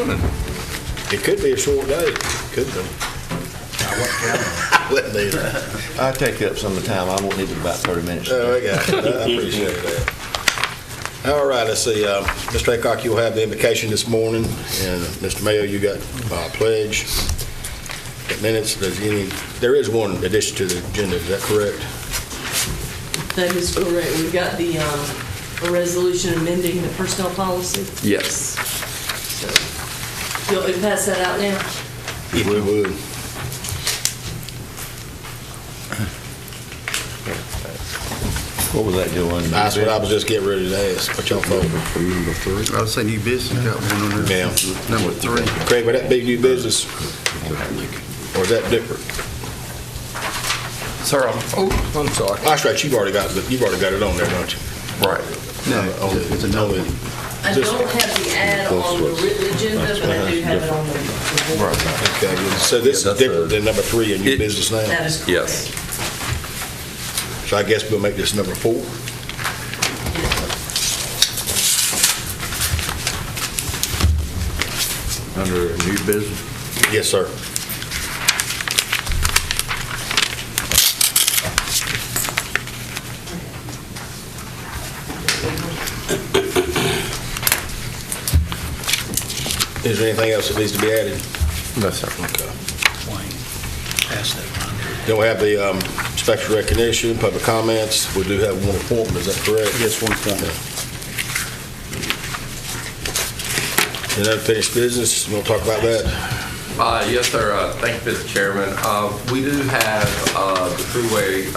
morning. It could be a short day. Could be. I wouldn't either. I'll take up some of the time. I won't need about 30 minutes. Oh, I got it. I appreciate that. All right, let's see. Mr. Aycock, you'll have the invocation this morning, and Mr. Mayo, you got pledge. Got minutes. There is one addition to the agenda. Is that correct? That is correct. We've got the a resolution amending the personnel policy. Yes. So, you want me to pass that out now? If we would. What was that doing? That's what I was just getting ready to ask. What y'all thought? Number 3. I was saying new business. Got one on there. Yeah. Number 3. Craig, would that be new business? Or is that different? Sir, I'm sorry. That's right. You've already got it on there, don't you? right. No, it's another. I don't have the ad on the written agenda, but I do have it on the board. Okay. So this is different than number 3 in new business now? That is correct. Yes. So I guess we'll make this number 4. Under new business? Yes, sir. Is there anything else that needs to be added? No, sir. Okay. Then we have the special recognition, public comments. We do have one appointment, is that correct? Yes, one appointment. And unfinished business, you want to talk about that? Yes, sir. Thank you, Mr. Chairman. We do have the three-way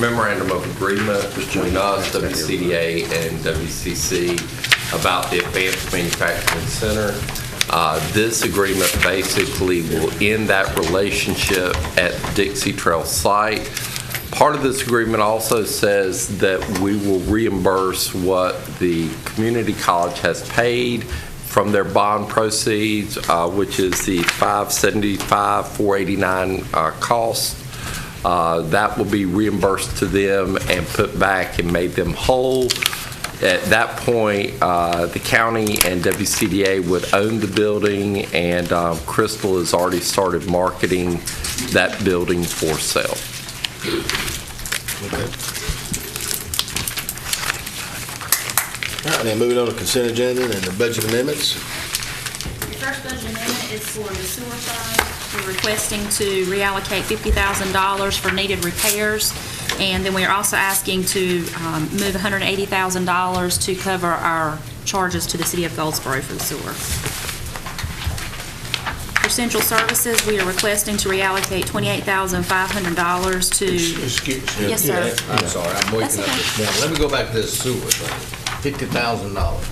memorandum of agreement between us, WCDA, and WCC about the Advanced Manufacturing Center. This agreement basically will end that relationship at the Dixie Trail site. Part of this agreement also says that we will reimburse what the community college has paid from their bond proceeds, which is the $575,489 cost. That will be reimbursed to them and put back and made them whole. At that point, the county and WCDA would own the building, and Crystal has already started marketing that building for sale. Okay. All right, then moving on to consent agenda and the budget amendments. Your first budget amendment is for the sewer fund. We're requesting to reallocate $50,000 for needed repairs. And then we are also asking to move $180,000 to cover our charges to the city of Goldsboro for the sewer. For central services, we are requesting to reallocate $28,500 to... Excuse me. Yes, sir. I'm sorry, I'm waking up this morning. Let me go back to this sewer thing. $50,000.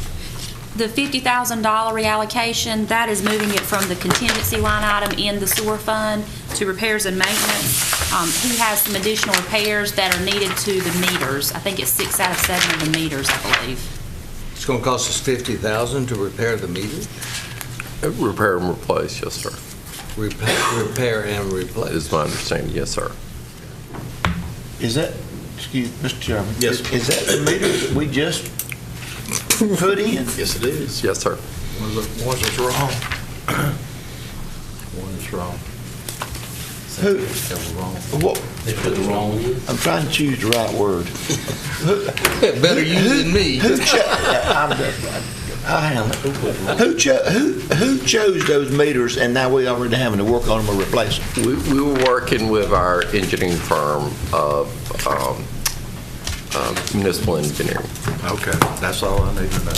The $50,000 reallocation, that is moving it from the contingency line item in the sewer fund to repairs and maintenance. He has some additional repairs that are needed to the meters. I think it's 6 out of 7 of the meters, I believe. It's going to cost us $50,000 to repair the meter? Repair and replace, yes, sir. Repair and replace. Is my understanding, yes, sir. Is that, excuse Mr. Chairman? Yes. Is that the meter that we just put in? Yes, it is. Yes, sir. What's wrong? What is wrong? Who? What? They put the wrong one. I'm trying to choose the right word. Better you than me. Who chose those meters, and now we already having to work on them or replace them? We were working with our engineering firm of municipal engineering. Okay, that's all I need to know.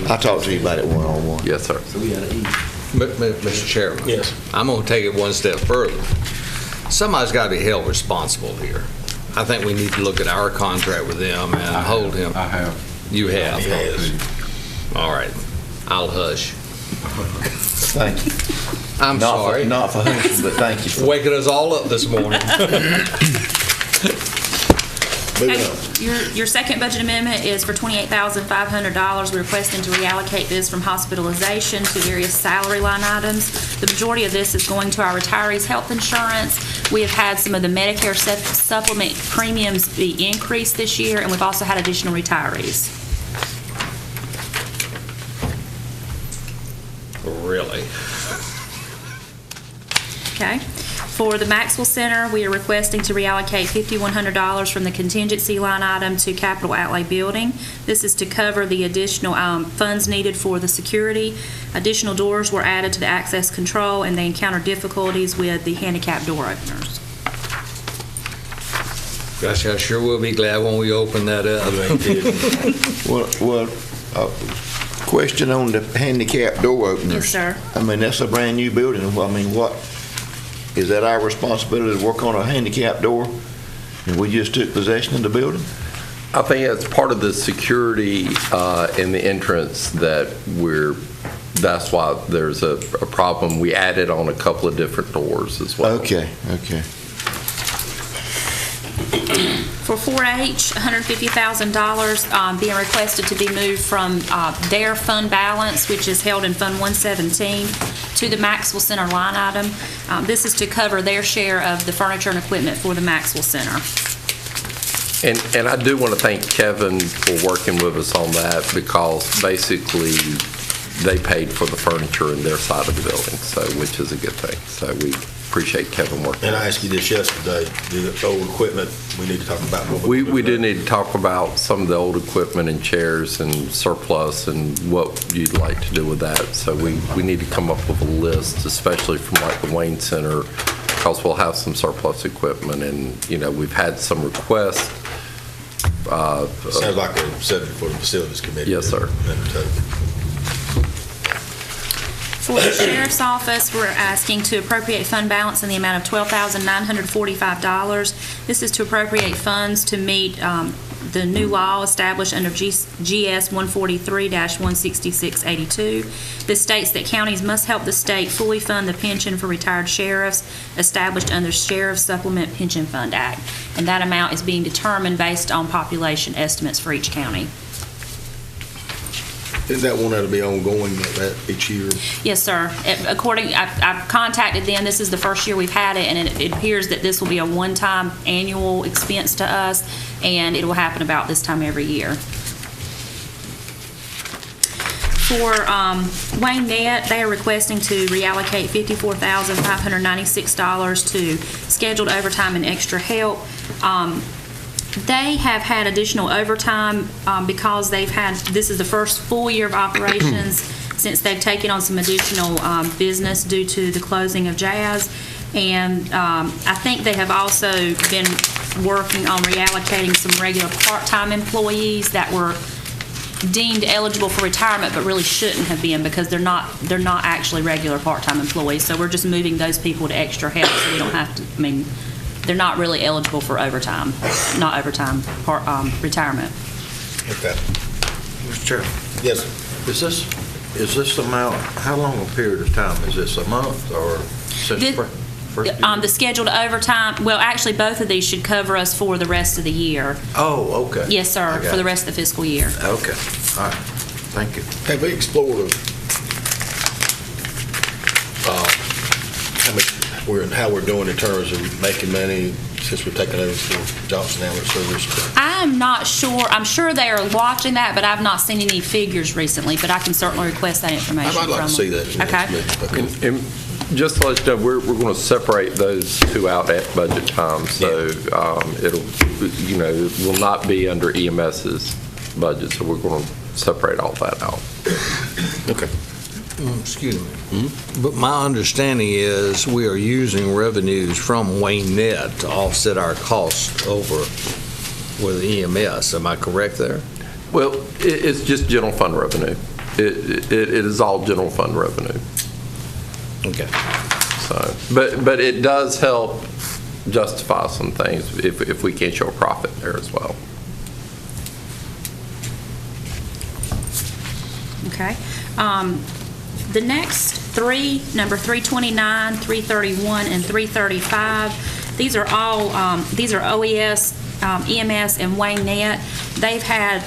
I'll talk to you about it one-on-one. Yes, sir. Mr. Chairman. Yes. I'm going to take it one step further. Somebody's got to be held responsible here. I think we need to look at our contract with them and hold him. I have. You have? Yes. All right. I'll hush. Thank you. I'm sorry. Not for hushing, but thank you. Waking us all up this morning. Moving on. Your second budget amendment is for $28,500. We're requesting to reallocate this from hospitalization to various salary line items. The majority of this is going to our retirees' health insurance. We have had some of the Medicare supplement premiums be increased this year, and we've also had additional retirees. Okay. For the Maxwell Center, we are requesting to reallocate $5,100 from the contingency line item to capital outlay building. This is to cover the additional funds needed for the security. Additional doors were added to the access control, and they encountered difficulties with the handicap door openers. Gosh, I sure will be glad when we open that up. Question on the handicap door openers. Yes, sir. I mean, that's a brand-new building. I mean, what, is that our responsibility to work on a handicap door? And we just took possession of the building? I think it's part of the security in the entrance that's why there's a problem. We added on a couple of different doors as well. Okay. For 4-H, $150,000 being requested to be moved from their fund balance, which is held in Fund 117, to the Maxwell Center line item. This is to cover their share of the furniture and equipment for the Maxwell Center. And I do want to thank Kevin for working with us on that, because basically they paid for the furniture in their side of the building, so which is a good thing. So we appreciate Kevin working. And I asked you this yesterday, the old equipment, we need to talk about. We do need to talk about some of the old equipment and chairs and surplus and what you'd like to do with that. So we need to come up with a list, especially from like the Wayne Center, because we'll have some surplus equipment, and we've had some requests. Sounds like a subject for the facilities committee. Yes, sir. For the Sheriff's Office, we're asking to appropriate fund balance in the amount of $12,945. This is to appropriate funds to meet the new law established under GS 143-16682. This states that counties must help the state fully fund the pension for retired sheriffs established under Sheriff Supplement Pension Fund Act. And that amount is being determined based on population estimates for each county. Is that one that'll be ongoing each year? Yes, sir. I've contacted them. This is the first year we've had it, and it appears that this will be a one-time annual expense to us, and it will happen about this time every year. For Wayne Net, they are requesting to reallocate $54,596 to scheduled overtime and extra help. They have had additional overtime because this is the first full year of operations since they've taken on some additional business due to the closing of Jazz. And I think they have also been working on reallocating some regular part-time employees that were deemed eligible for retirement but really shouldn't have been, because they're not actually regular part-time employees. So we're just moving those people to extra help, so we don't have to, they're not really eligible for retirement. Okay. Mr. Chairman, Yes, sir. is this amount, how long a period of time? Is this a month or since first year? The scheduled overtime, well, actually, both of these should cover us for the rest of the year. Oh, okay. Yes, sir, I got for the it. rest of the fiscal year. Okay, all right, thank you. Have we explored how we're doing in terms of making money since we've taken over for Johnson Allen Service? I'm not sure. I'm sure they are watching that, but I've not seen any figures recently, but I can certainly request that information from I'd like to see that. Okay. And just to let you know, we're going to separate those two out at budget time, so it'll, will not be under EMS's budget, so we're going to separate all that out. Okay. Excuse me. But my understanding is we are using revenues from Wayne Net to offset our costs over with EMS. Am I correct there? Well, it's just general fund revenue. It is all general fund revenue. Okay. So, but it does help justify some things if we can show a profit there as well. Okay. The next three, number 329, 331, and 335, these are all, these are OES, EMS, and Wayne Net. They've had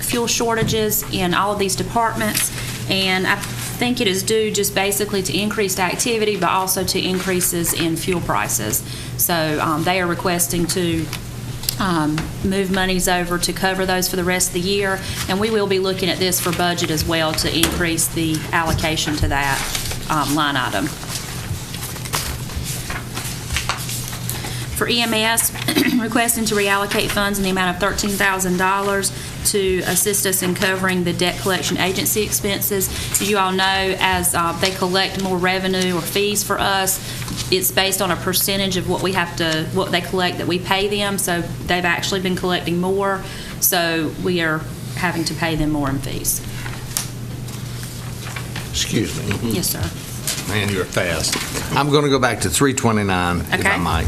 fuel shortages in all of these departments, and I think it is due just basically to increased activity, but also to increases in fuel prices. So they are requesting to move monies over to cover those for the rest of the year, and we will be looking at this for budget as well to increase the allocation to that line item. For EMS, requesting to reallocate funds in the amount of $13,000 to assist us in covering the debt collection agency expenses. As you all know, as they collect more revenue or fees for us, it's based on a percentage of what they collect that we pay them. So they've actually been collecting more, so we are having to pay them more in fees. Excuse me. Yes, sir. Man, you're fast. I'm going to go back to 329, if I Okay. might.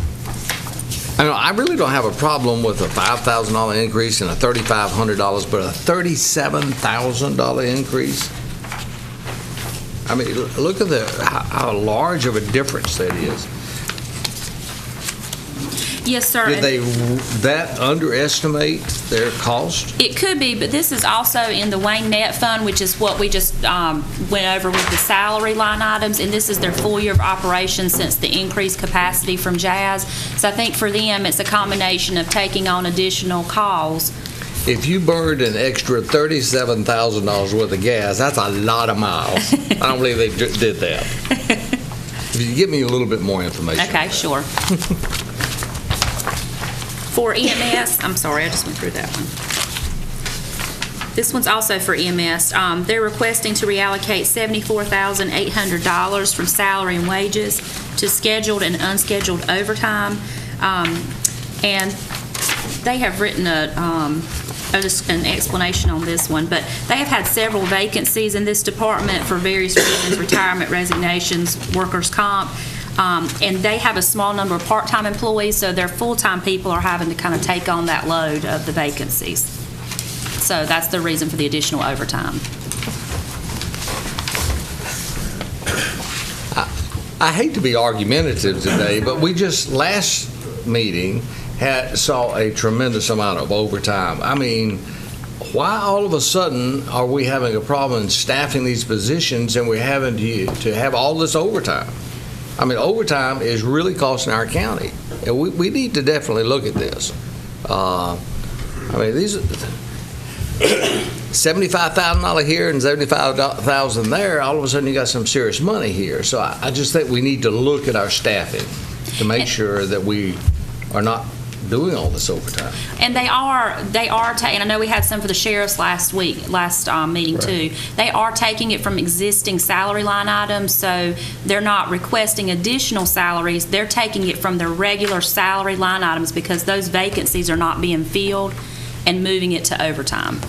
I really don't have a problem with a $5,000 increase and a $3,500, but a $37,000 increase? I mean, look at how large of a difference that is. Yes, sir. Did they that underestimate their cost? It could be, but this is also in the Wayne Net Fund, which is what we just went over with the salary line items, and this is their full year of operation since the increased capacity from Jazz. So I think for them, it's a combination of taking on additional calls. If you burned an extra $37,000 worth of gas, that's a lot of miles. I don't believe they did that. If you give me a little bit more information. Okay, sure. For EMS, I'm sorry, I just went through that one. This one's also for EMS. They're requesting to reallocate $74,800 from salary and wages to scheduled and unscheduled overtime. And they have written an explanation on this one, but they have had several vacancies in this department for various reasons, retirement, resignations, workers' comp. And they have a small number of part-time employees, so their full-time people are having to kind of take on that load of the vacancies. So that's the reason for the additional overtime. I hate to be argumentative today, but we just last meeting saw a tremendous amount of overtime. I mean, why all of a sudden are we having a problem in staffing these positions and we're having to have all this overtime? I mean, overtime is really costing our county, and we need to definitely look at this. I mean, these $75,000 here and $75,000 there. All of a sudden, you got some serious money here. So I just think we need to look at our staffing to make sure that we are not doing all this overtime. And they are taking, I know we had some for the sheriffs last meeting too. They are taking it from existing salary line items, so they're not requesting additional salaries. They're taking it from their regular salary line items because those vacancies are not being filled and moving it to overtime.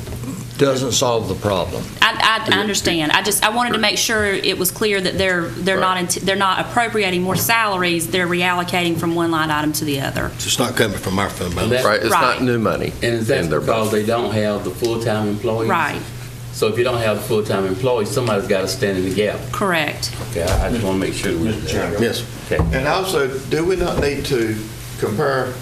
Doesn't solve the problem. I understand. I wanted to make sure it was clear that they're not appropriating more salaries. They're reallocating from one line item to the other. So it's not coming from our fund balance. Right, it's Right. not new money. And is that in their because budget. they don't have the full-time employees? Right. So if you don't have the full-time employees, somebody's got to stand in the gap. Correct. Okay, I just want to make sure. Mr. Chairman. Yes. Okay. And also, do we not need to compare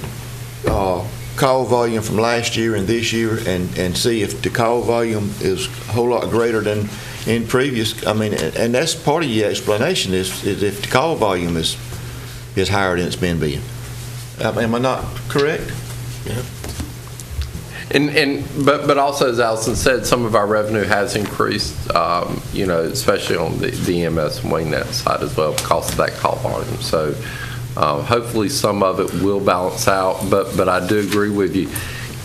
call volume from last year and this year and see if the call volume is a whole lot greater than in previous? I mean, and that's part of your explanation is if the call volume is higher than it's been being. Am I not correct? Yeah. But also, as Allison said, some of our revenue has increased, especially on the EMS and Wayne Net side as well because of that call volume. So hopefully some of it will balance out, but I do agree with you.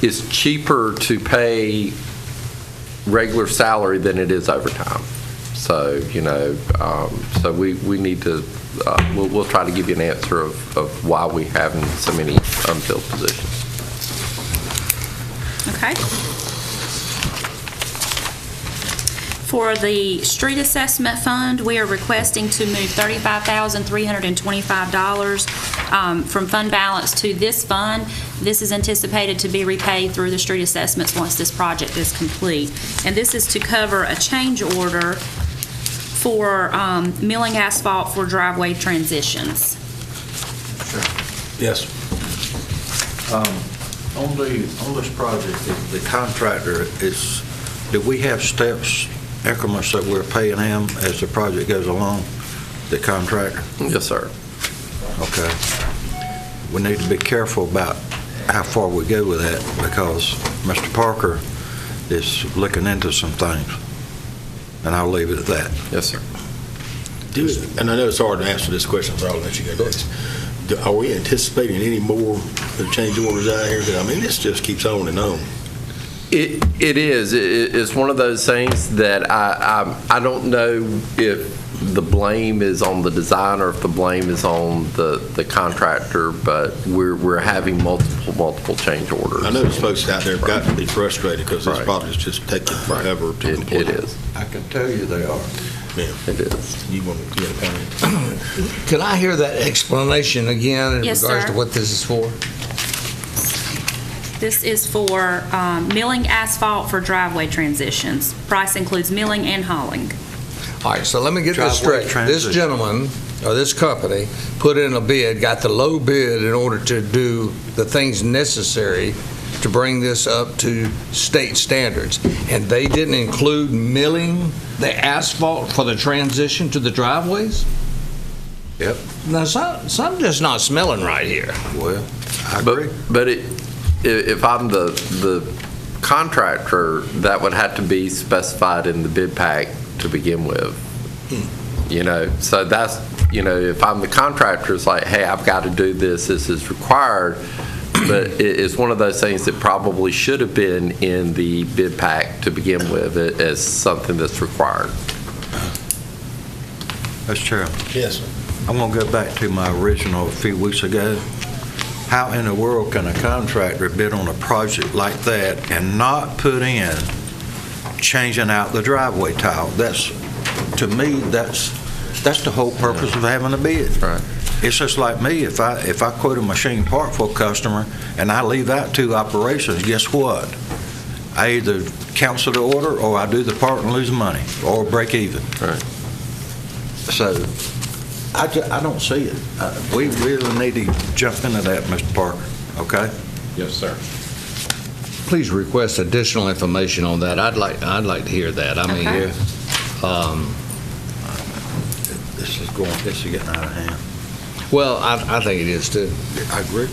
It's cheaper to pay regular salary than it is overtime. So, so we need to, we'll try to give you an answer of why we having so many unfilled positions. Okay. For the street assessment fund, we are requesting to move $35,325 from fund balance to this fund. This is anticipated to be repaid through the street assessments once this project is complete. And this is to cover a change order for milling asphalt for driveway transitions. Yes. On this project, the contractor do we have steps, increments that we're paying him as the project goes along, the contractor? Yes, sir. Okay. We need to be careful about how far we go with that because Mr. Parker is looking into some things, and I'll leave it at that. Yes, sir. And I know it's hard to answer this question, so I'll let you go next. Are we anticipating any more change orders out here? 'Cause, I mean, this just keeps on and on. It is. It's one of those things that I don't know if the blame is on the designer, if the blame is on the contractor, but we're having multiple change orders. I know those folks out there have got to be frustrated because this Right. project's just taking forever to complete. It is. I can tell you they are. Yeah. It is. You want to get a comment? Can I hear that explanation again in Yes, regards sir. to what this is for? This is for milling asphalt for driveway transitions. Price includes milling and hauling. All right, so let me get this Driveway straight. This transition. gentleman, or this company, put in a bid, got the low bid in order to do the things necessary to bring this up to state standards. And they didn't include milling the asphalt for the transition to the driveways? Yep. Now, something just not smelling right here. Well, I agree. But if I'm the contractor, that would have to be specified in the bid pack to begin with. You know, so that's, you know, if I'm the contractor, it's like, hey, I've got to do this, this is required. But it's one of those things that probably should have been in the bid pack to begin with as something that's required. Mr. Chairman, Yes, sir. I'm going to go back to my original a few weeks ago. How in the world can a contractor bid on a project like that and not put in changing out the driveway tile? That's, to me, that's the whole purpose of having a bid. Right. It's just like me, if I quote a machine part for a customer and I leave out 2 operations, guess what? I either cancel the order or I do the part and lose money or break even. Right. So I don't see it. We really need to jump into that, Mr. Parker, okay? Yes, sir. Please request additional information on that. I'd like to hear that. I mean, Okay. This is getting out of hand. well, I think it is too. I agree.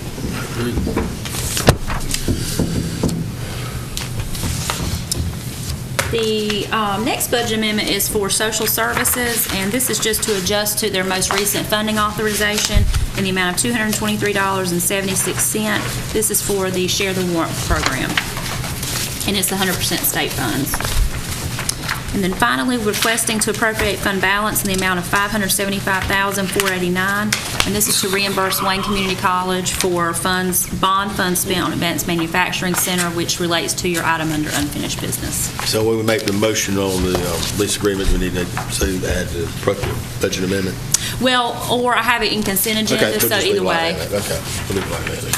The next budget amendment is for social services, and this is just to adjust to their most recent funding authorization in the amount of $223.76. This is for the Share the Warmth program, and it's 100% state funds. And then finally, requesting to appropriate fund balance in the amount of $575,489, and this is to reimburse Wayne Community College for bond funds spent on Advanced Manufacturing Center, which relates to your item under unfinished business. So when we make the motion on the lease agreement, we need to say add the budget amendment? Well, or I have it in consent agenda, Okay, so just leave either it like way. that. Okay, we'll leave it like that.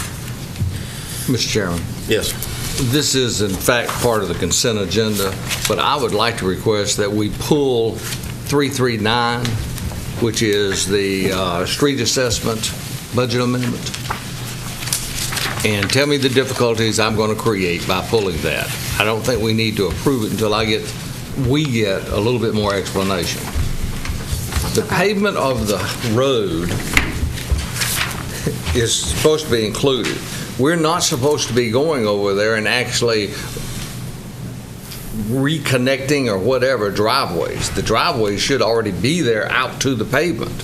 Mr. Chairman. Yes, sir. This is in fact part of the consent agenda, but I would like to request that we pull 339, which is the street assessment budget amendment, and tell me the difficulties I'm going to create by pulling that. I don't think we need to approve it until we get a little bit more explanation. The pavement of the road is supposed to be included. We're not supposed to be going over there and actually reconnecting or whatever driveways. The driveways should already be there out to the pavement.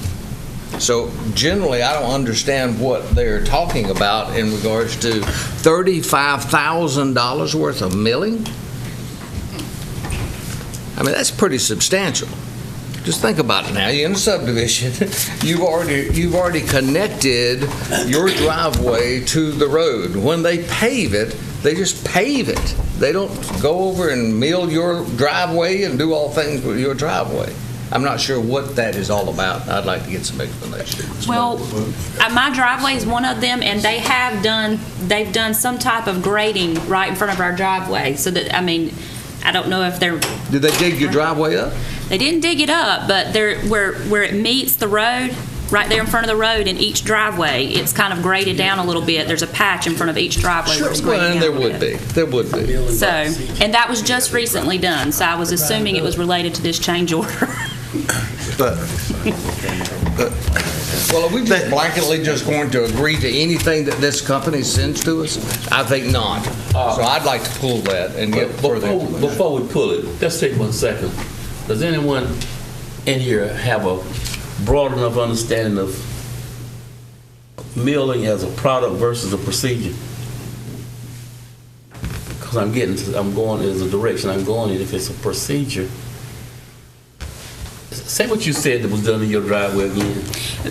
So generally, I don't understand what they're talking about in regards to $35,000 worth of milling. I mean, that's pretty substantial. Just think about it now. You're in a subdivision. You've already connected your driveway to the road. When they pave it, they just pave it. They don't go over and mill your driveway and do all things with your driveway. I'm not sure what that is all about. I'd like to get some explanation. Well, my driveway is one of them, and they've done some type of grading right in front of our driveway, so that, I mean, I don't know if they're... Did they dig your driveway up? They didn't dig it up, but where it meets the road, right there in front of the road in each driveway, it's kind of graded down a little bit. There's a patch in front of each driveway where it's graded down. Well, and a there little would bit. be. There would be. So, and that was just recently done, so I was assuming it was related to this change order. But Well, are we just blanketly just going to agree to anything that this company sends to us? I think not. So I'd like to pull that and get further information. Before we pull it, let's take 1 second. Does anyone in here have a broad enough understanding of milling as a product versus a procedure? Because I'm going as a direction I'm going in. If it's a procedure, say what you said that was done in your driveway again.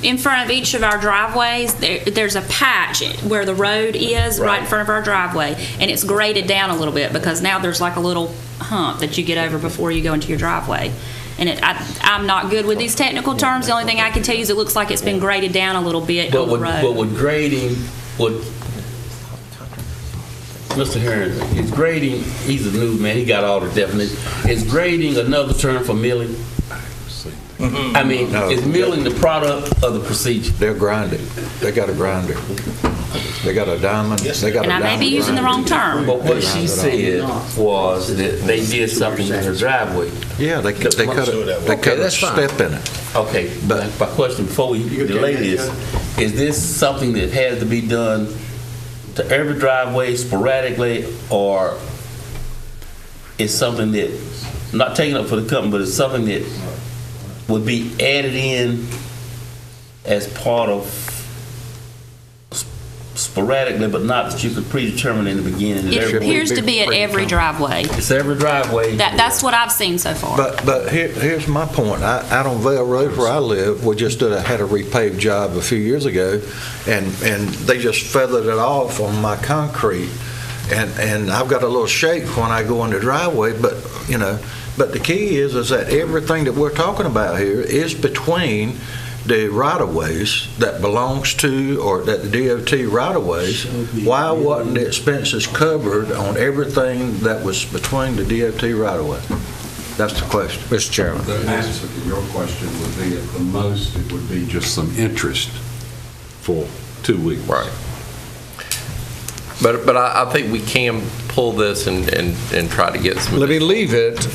In front of each of our driveways, there's a patch where the road is right in front of our driveway, and it's graded down a little bit because now there's like a little hump that you get over before you go into your driveway. And I'm not good with these technical terms. The only thing I can tell you is it looks like it's been graded down a little bit on the road. But with grading, Mr. Heron, is grading, he's a new man, he got all the definitions. Is grading another term for milling? I mean, is milling the product of the procedure? They're grinding. They got a grinder. They got a diamond. They got And I may be using the wrong term. But what she said was that they did something in her driveway. Yeah, they cut a step in it. Okay, but my question before we delay this, is this something that has to be done to every driveway sporadically, or is something that, not taking up for the company, but it's something that would be added in as part of sporadically, but not that you could predetermine in the beginning? It appears to be at every driveway. It's every driveway. That's what I've seen so far. But here's my point. Out on Vale Road where I live, we just had a repaved job a few years ago, and they just feathered it off on my concrete, and I've got a little shake when I go in the driveway. But the key is that everything that we're talking about here is between the right-of-ways that belongs to, or that the DOT right-of-ways. Why wasn't the expenses covered on everything that was between the DOT right-of-way? That's the question. Mr. Chairman. The answer to your question would be, at the most, it would be just some interest for 2 weeks. Right. But I think we can pull this and try to get some. Let me leave it.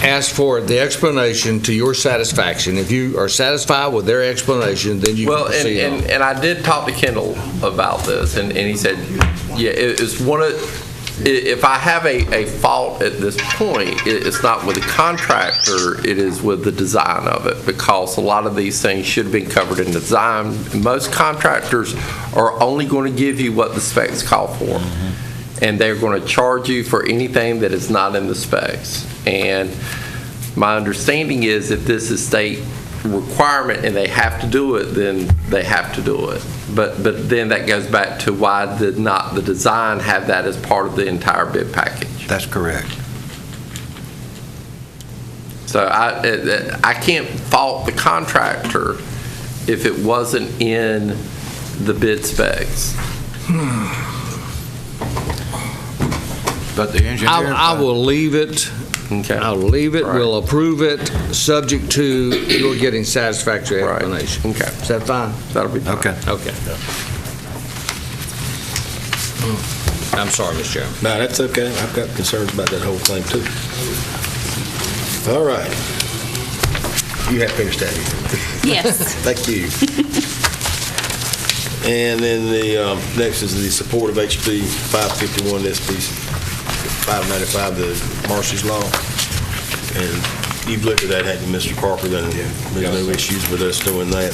Ask for the explanation to your satisfaction. If you are satisfied with their explanation, then you can proceed on. And I did talk to Kendall about this, and he said, yeah, it's one of, if I have a fault at this point, it's not with the contractor, it is with the design of it, because a lot of these things should have been covered in design. Most contractors are only going to give you what the specs call for. And they're going to charge you for anything that is not in the specs. And my understanding is if this is state requirement and they have to do it, then they have to do it. But then that goes back to why did not the design have that as part of the entire bid package? That's correct. So I can't fault the contractor if it wasn't in the bid specs. But the engineer, I will leave it. Okay. I'll leave it. Right. We'll approve it, subject to your getting satisfactory Right. explanation. Okay. Is that fine? That'll be fine. Okay. Okay. I'm sorry, Mr. Chairman. No, that's okay. I've got concerns about that whole thing, too. All right. You have finished that. Yes. Thank you. And then the next is the support of HB 551, SB 595, the Marcy's Law. And you've looked at that, haven't you, Mr. Parker? Then there's no issues with us doing that.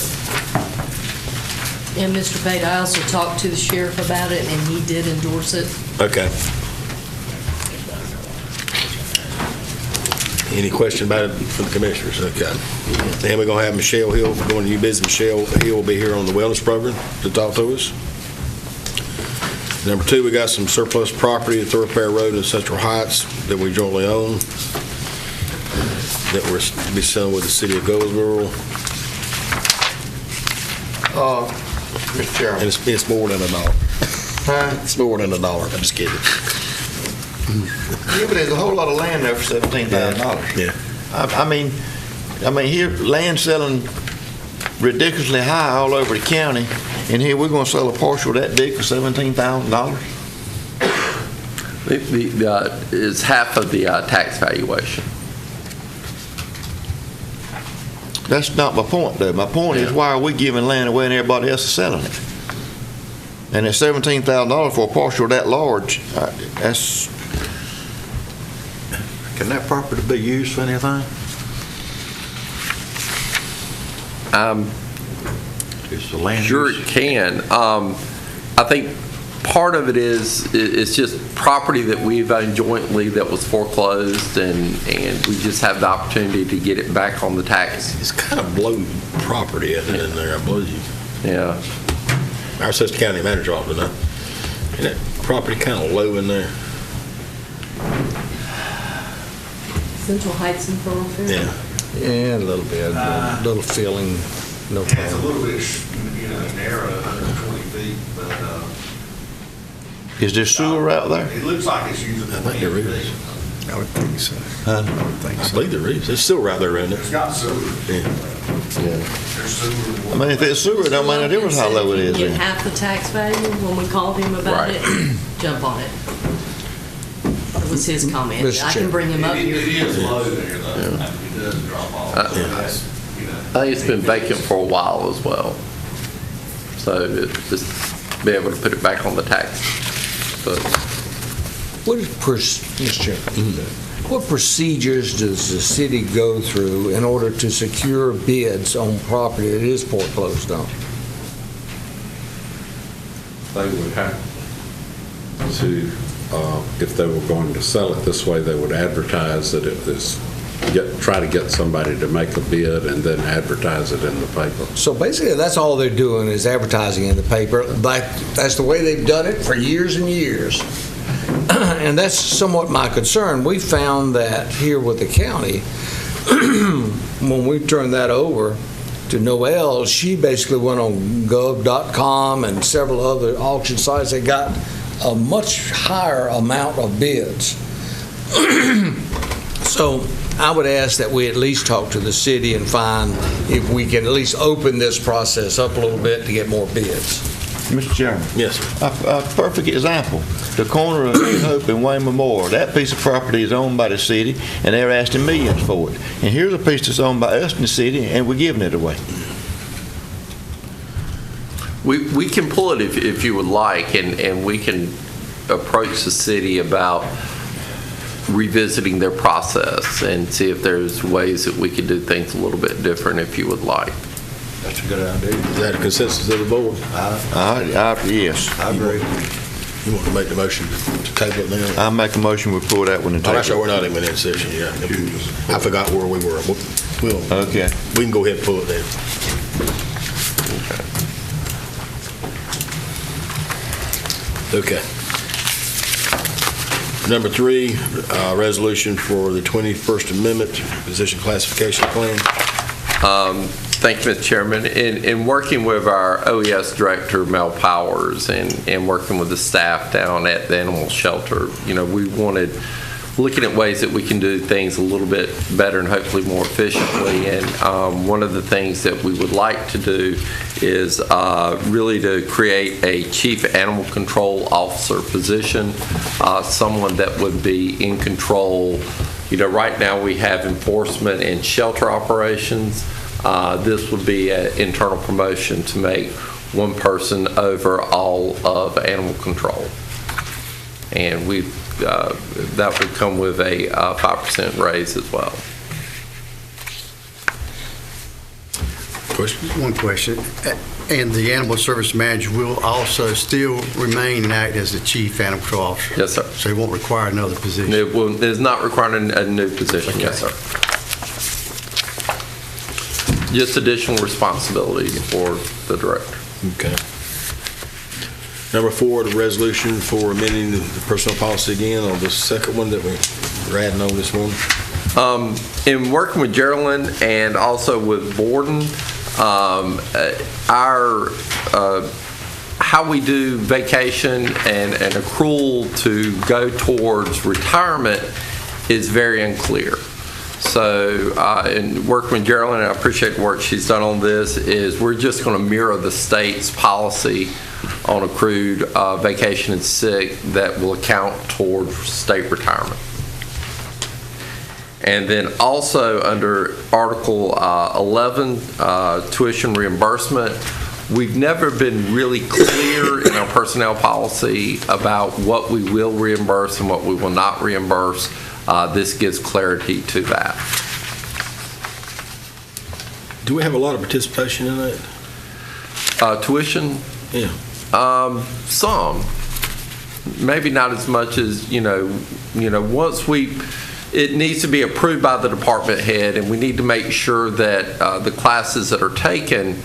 And Mr. Pate, I also talked to the sheriff about it, and he did endorse it. Okay. Any question about it from the commissioners? Okay. Then we're going to have Michelle Hill, going to new business. Michelle Hill will be here on the wellness program to talk to us. Number 2, we got some surplus property at Thoroughfare Road in Central Heights that we jointly own, that we're to be selling with the city of Goldsboro. Mr. Chairman. And it's more than $1. It's more than $1. I'm just kidding. Yeah, but there's a whole lot of land there for $17,000. Yeah. I mean, here, land selling ridiculously high all over the county, and here we're going to sell a parcel that big for $17,000? It's half of the tax valuation. That's not my point, though. My point is, why are we giving land away and everybody else is selling it? And it's $17,000 for a parcel that large. That's... Can that property be used for anything? Is the land Sure, use? it can. I think part of it is, it's just property that we've owned jointly that was foreclosed, and we just have the opportunity to get it back on the tax. It's kind of blown property, isn't it, in there, I believe. Yeah. Our assistant county manager ought to know. And that property kind of low in there. Central Heights and Thoroughfare? Yeah. Yeah, a little bit, a little feeling, no It's a problem. little bit, narrow, 120 feet, but Is there sewer out there? it looks like it's using I the think there land. is. I would think so. Huh? I would think I so. believe there is. There's still right there, isn't It's it? got sewer. Yeah. There's sewer. I mean, if it's sewer, it don't make no difference how low it is. Get then. half the tax value when we called him about Right. it, jump on it. That was his comment. Mr. I can bring him up It here. is low there, though. I mean, it does drop off. Yeah. So that's, I think it's been vacant for a while as well. So just be able to put it back on the tax. But What is, Mr. Chairman, what procedures does the city go through in order to secure bids on property that is foreclosed on? They would have to, if they were going to sell it this way, they would advertise that it is, try to get somebody to make a bid and then advertise it in the paper. So basically, that's all they're doing is advertising in the paper. That's the way they've done it for years and years. And that's somewhat my concern. We found that here with the county, when we turned that over to Noel, she basically went on gov.com and several other auction sites. They got a much higher amount of bids. So I would ask that we at least talk to the city and find if we can at least open this process up a little bit to get more bids. Mr. Chairman. Yes, sir. A perfect example, the corner of New Hope and Wayne Memorial, that piece of property is owned by the city, and they're asking millions for it. And here's a piece that's owned by us in the city, and we're giving it away. we can pull it if you would like, and we can approach the city about revisiting their process and see if there's ways that we could do things a little bit different if you would like. That's a good idea. Is that a consensus of the board? Yes. I agree. You want to make the motion to table it now? I make a motion, we pull that one and Oh, take that's right, it. we're not even in session yet. I forgot where we were. We'll, Okay. we can go ahead and pull it then. Okay. Number 3, resolution for the 21st Amendment Position Classification Plan. Thank you, Mr. Chairman. In working with our OES Director, Mel Powers, and working with the staff down at the animal shelter, we wanted, looking at ways that we can do things a little bit better and hopefully more efficiently. And one of the things that we would like to do is really to create a Chief Animal Control Officer position, someone that would be in control. Right now we have enforcement and shelter operations. This would be an internal promotion to make one person over all of animal control. And that would come with a 5% raise as well. Question? One question. And the animal service manager will also still remain and act as the chief animal control officer? Yes, sir. So he won't require another position? It is not requiring a new position, yes, sir. Just additional responsibility for the director. Okay. Number 4, the resolution for amending the personnel policy again on the second one that we're adding on this one. In working with Geraldine and also with Borden, how we do vacation and accrual to go towards retirement is very unclear. So in working with Geraldine, and I appreciate the work she's done on this, is we're just going to mirror the state's policy on accrued vacation and sick that will account towards state retirement. And then also under Article 11, tuition reimbursement, we've never been really clear in our personnel policy about what we will reimburse and what we will not reimburse. This gives clarity to that. Do we have a lot of participation in that? Tuition? Yeah. Some. Maybe not as much as, once it needs to be approved by the department head, and we need to make sure that the classes that are taken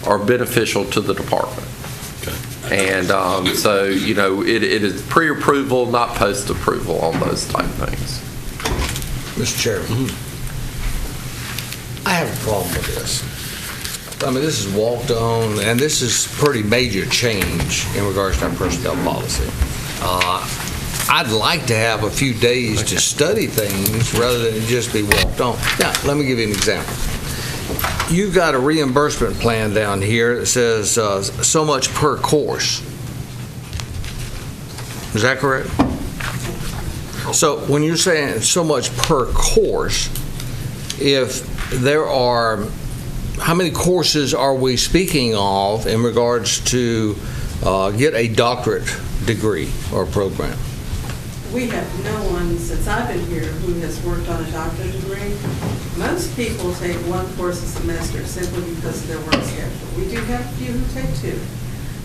are beneficial to the department. And so, it is pre-approval, not post-approval on those type things. Mr. Chairman, I have a problem with this. I mean, this is walked on, and this is pretty major change in regards to our personnel policy. I'd like to have a few days to study things rather than just be walked on. Now, let me give you an example. You've got a reimbursement plan down here that says so much per course. Is that correct? So when you're saying so much per course, if there are, how many courses are we speaking of in regards to get a doctorate degree or program? We have no one, since I've been here, who has worked on a doctorate degree. Most people take one course a semester simply because of their work schedule. We do have a few who take two,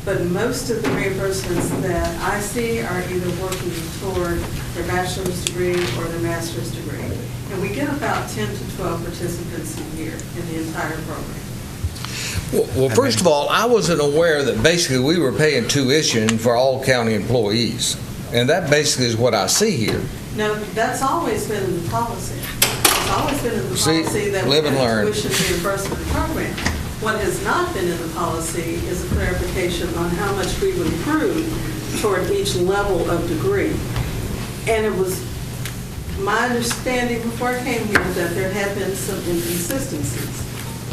but most of the reimbursements that I see are either working toward their bachelor's degree or their master's degree. And we get about 10 to 12 participants a year in the entire program. Well, first of all, I wasn't aware that basically we were paying tuition for all county employees. And that basically is what I see here. No, that's always been in the policy. It's always been in the policy that we live and have a learn. tuition reimbursement program. What has not been in the policy is a clarification on how much we would accrue toward each level of degree. And it was my understanding before I came here that there had been some inconsistencies.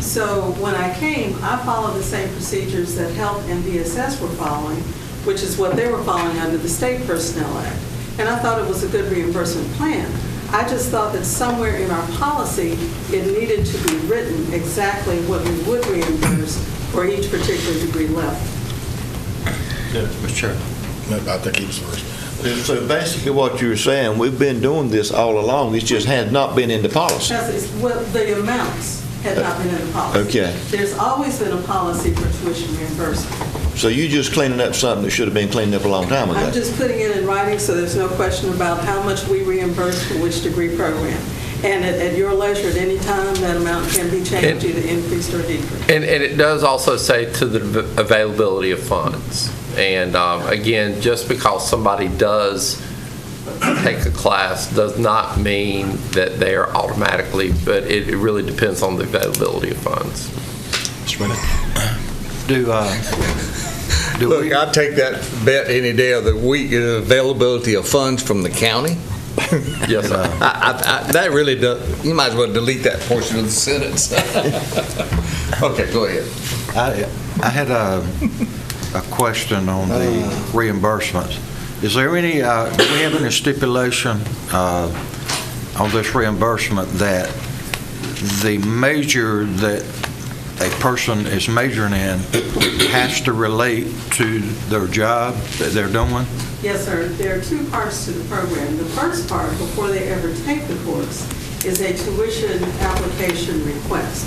So when I came, I followed the same procedures that Health and DSS were following, which is what they were following under the State Personnel Act. And I thought it was a good reimbursement plan. I just thought that somewhere in our policy, it needed to be written exactly what we would reimburse for each particular degree level. Mr. Chairman. I think he was first. So basically what you're saying, we've been doing this all along, it just has not been in the policy. Well, the amounts had not been in the policy. Okay. There's always been a policy for tuition reimbursement. So you're just cleaning up something that should have been cleaned up a long time ago? I'm just putting it in writing so there's no question about how much we reimburse for which degree program. And at your leisure, at any time, that amount can be changed, either increased or decreased. And it does also say to the availability of funds. And again, just because somebody does take a class does not mean that they are automatically, but it really depends on the availability of funds. Mr. Bennett? Look, I'd take that bet any day of the week, availability of funds from the county. Yes, sir. That really does, you might as well delete that portion of the sentence. Okay, go ahead. I had a question on the reimbursements. Is there any, do we have any stipulation on this reimbursement that the major that a person is majoring in has to relate to their job that they're doing? Yes, sir. There are two parts to the program. The first part, before they ever take the course, is a tuition application request,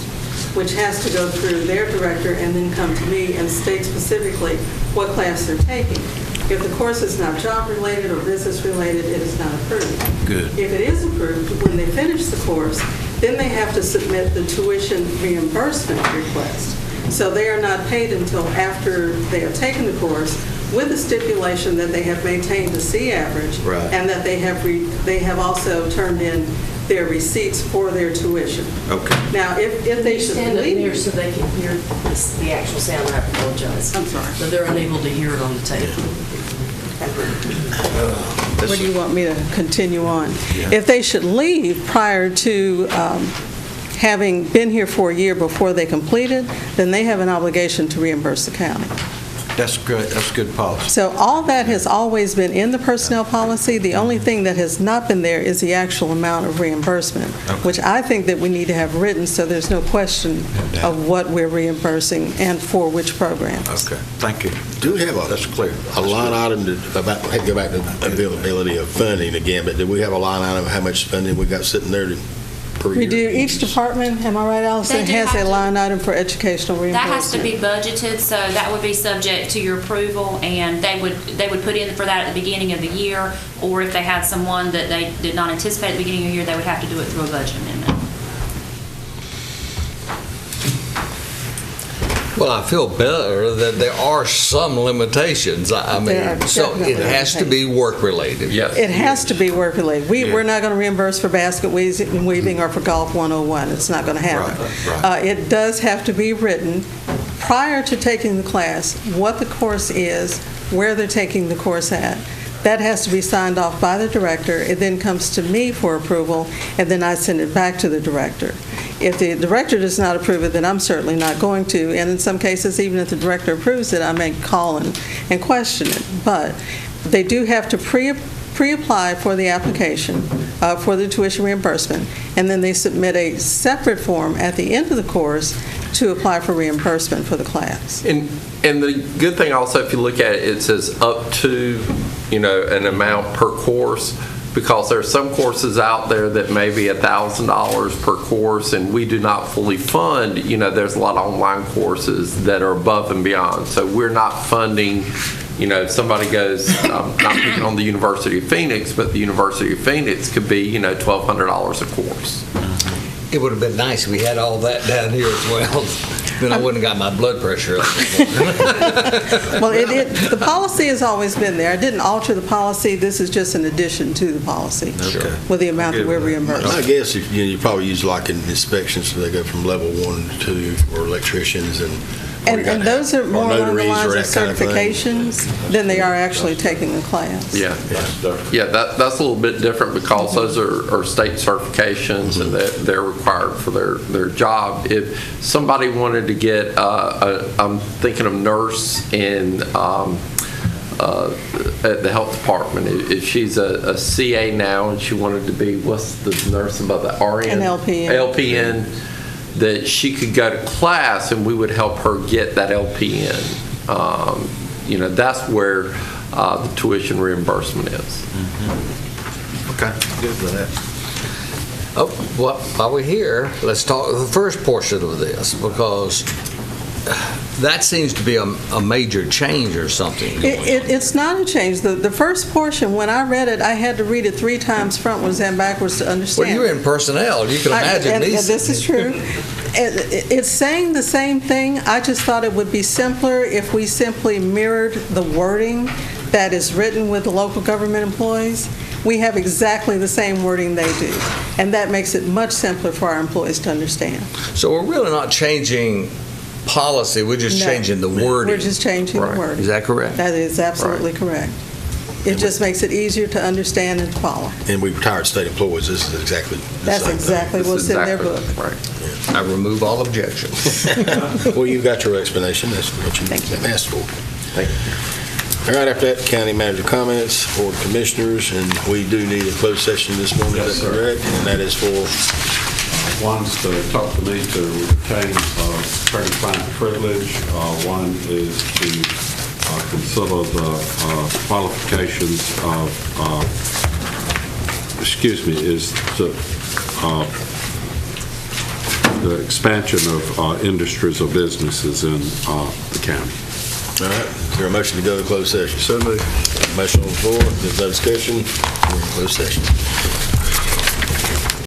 which has to go through their director and then come to me and state specifically what class they're taking. If the course is not job-related or business-related, it is not approved. Good. If it is approved, when they finish the course, then they have to submit the tuition reimbursement request. So they are not paid until after they have taken the course, with the stipulation that they have maintained the C average, Right. and that they have also turned in their receipts for their tuition. Okay. Now, if they should Stand up there leave, so they can hear the actual sound. I apologize. I'm sorry. But they're unable to hear it on the tape. What do you want me to continue on? If they should leave prior to having been here for a year before they completed, then they have an obligation to reimburse the county. That's good. That's good policy. So all that has always been in the personnel policy. The only thing that has not been there is the actual amount of reimbursement, which I think that we need to have written so there's no question of what we're reimbursing and for which programs. Okay. Thank you. Do we have That's clear. a line item about, I hate to go back to availability of funding again, but do we have a line item of how much funding we got sitting there to per year? We do, each department, am I right, Allison, They do has have a to- line item for educational That has to reimbursement. be budgeted, so that would be subject to your approval, and they would put in for that at the beginning of the year, or if they had someone that they did not anticipate at the beginning of the year, they would have to do it through a budget amendment. Well, I feel better that there are some limitations. I There are mean, so it definitely has to be work-related. Yes. It has to be work-related. We're not going to reimburse for basket weaving or for Golf 101. It's not going to happen. Right. It does have to be written prior to taking the class, what the course is, where they're taking the course at. That has to be signed off by the director. It then comes to me for approval, and then I send it back to the director. If the director does not approve it, then I'm certainly not going to. And in some cases, even if the director approves it, I may call and question it. But they do have to pre-apply for the application for the tuition reimbursement, and then they submit a separate form at the end of the course to apply for reimbursement for the class. And the good thing also, if you look at it, it says up to, an amount per course, because there are some courses out there that may be $1,000 per course, and we do not fully fund, there's a lot of online courses that are above and beyond. So we're not funding, if somebody goes, not picking on the University of Phoenix, but the University of Phoenix could be, $1,200 a course. It would have been nice if we had all that down here as well. Then I wouldn't have got my blood pressure up. Well, the policy has always been there. I didn't alter the policy. This is just an addition to the policy with the amount that we're reimbursed. I guess you probably use like in inspections, so they go from level 1 to 2, or electricians And those are more along the notaries lines or of that kind of thing. certifications than they are actually taking the class. Yeah, that's a little bit different because those are state certifications and they're required for their job. If somebody wanted to get, I'm thinking of nurse in at the health department, if she's a CA now and she wanted to be, what's the nurse above that, RN? An LPN. LPN. That she could go to class and we would help her get that LPN. That's where the tuition reimbursement is. Okay, good with that. Oh, well, while we're here, let's talk the first portion of this, because that seems to be a major change or something going on. It's not a change. The first portion, when I read it, I had to read it 3 times frontwards and backwards to understand. Well, you're in personnel. You can imagine and these. this is true. It's saying the same thing. I just thought it would be simpler if we simply mirrored the wording that is written with the local government employees. We have exactly the same wording they do, and that makes it much simpler for our employees to understand. So we're really not changing policy, we're just No. changing the wording. We're just changing the Right. wording. Is that correct? That is absolutely correct. It just makes it easier to understand and to follow. And we retired state employees, this is exactly the That's same thing. exactly what's in their book. Right. I remove all objections. Well, you've got your explanation, that's what you asked for. Thank you. All right, after that, county manager comments, board of commissioners, and we do need a closed session this morning, is that correct? And that is for, One's to talk to me to retain attorney-client privilege. One is to consider the qualifications of, is the expansion of industries or businesses in the county. all right, is there a motion to go to closed session? So moved. Motion on the floor, there's no discussion, we're in closed session.